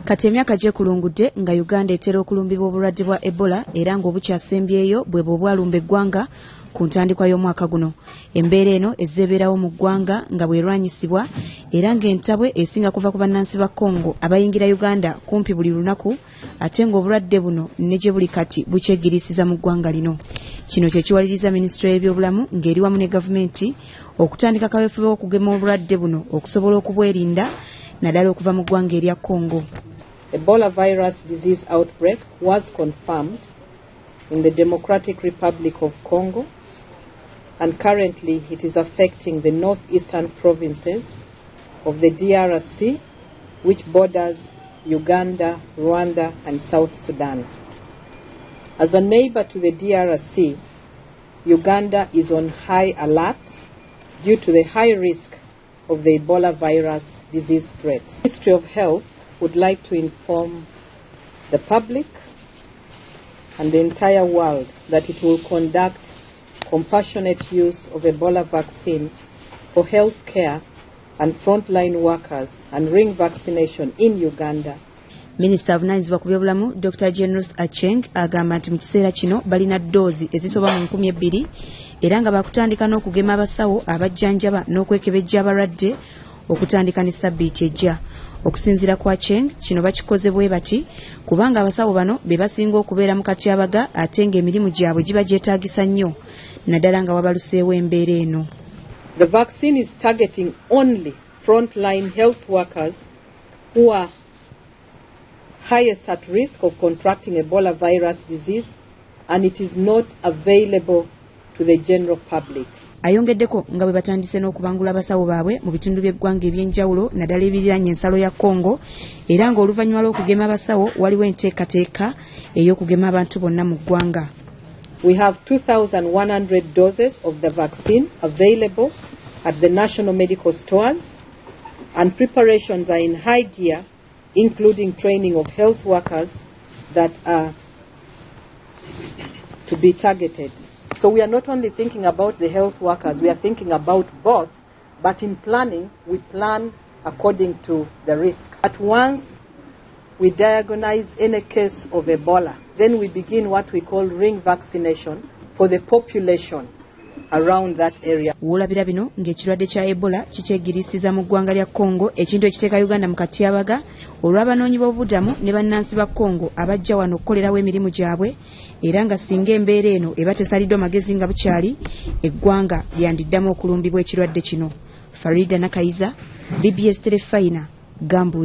Kati emyaka gye kulungudde nga Uganda etera okulumbibwa obulwadde bwa Ebola era ng'obukyasembyeyo bwe bwalumba eggwanga ku ntandikwa y'omwaka guno. Embeera eno ezzeebeerawo mu ggwanga nga bwerwanyisibwa era ng'entabwe esinga kuva ku bannansi ba Congo abayingira Uganda kumpi buli lunaku, ate ng'obulwadde buno ne gye buli kati bukyegirisiza mu ggwanga lino. Kino kye kiwaliriza Minisitule y'ebyobulamu ng'eri wamu ne gavumenti okutandika kaweefube w'okugema obulwadde buno okusobola okubwerinda naddala okuva mu ggwanga erya Congo. Ebola virus disease outbreak was confirmed in the Democratic Republic of Congo, and currently it is affecting the northeastern provinces of the DRC, which borders Uganda, Rwanda, and South Sudan. As a neighbor to the DRC, Uganda is on high alert due to the high risk of the Ebola virus disease threat. The Ministry of Health would like to inform the public and the entire world that it will conduct compassionate use of Ebola vaccine for health care and frontline workers and ring vaccination in Uganda. Minister avunaanyizibwa ku byobulamu Dr. Jane Ruth Acheng agamba nti mu kiseera kino balina ddoozi ezisoba mu 2,000 era nga bakutandika n'okugema abasawo abajjanjaba n'okwekebejja abalwadde okutandika ne sabbiiti ejja. Okusinziira kwa Acheng, kino bakikoze bwe bati kubanga abasawo bano be basinga okubeera mu katyabaga ate ng'emirimu gyabwe giba gyetaagisa nnyo naddala nga wabaluseewo embeera eno. The vaccine is targeting only frontline health workers who are highest at risk of contracting Ebola virus disease, and it is not available to the general public. Ayongeddeko nga bwe batandise n'okubangula abasawo baabwe mu bitundu by'eggwanga eby'enjawulo naddala ebiriraanye ensalo ya Congo era ng'oluvannyuma lw'okugema abasawo waliwo enteekateeka ey'okugema abantu bonna mu ggwanga. We have 2,100 doses of the vaccine available at the national medical stores, and preparations are in high gear, including training of health workers that are to be targeted. So we are not only thinking about the health workers, we are thinking about both, but in planning, we plan according to the risk. At once we diagnose any case of Ebola, then we begin what we call ring vaccination for the population around that area. Woolabira bino ng'ekirwadde kya Ebola kikyegirisiza mu ggwanga lya Congo, ekintu ekiteeka Uganda mu katyabaga olw'abanoonyi b'obubudamu ne bannansi ba Congo abajja wano okukolerawo emirimu gyabwe era nga singa embeera eno eba tesaliddwa magezi nga bukyali eggwanga lyandiddamu okulumbibwa ekirwadde kino. Farida Nakayiza, BBS Telefayina, Gambuuzi.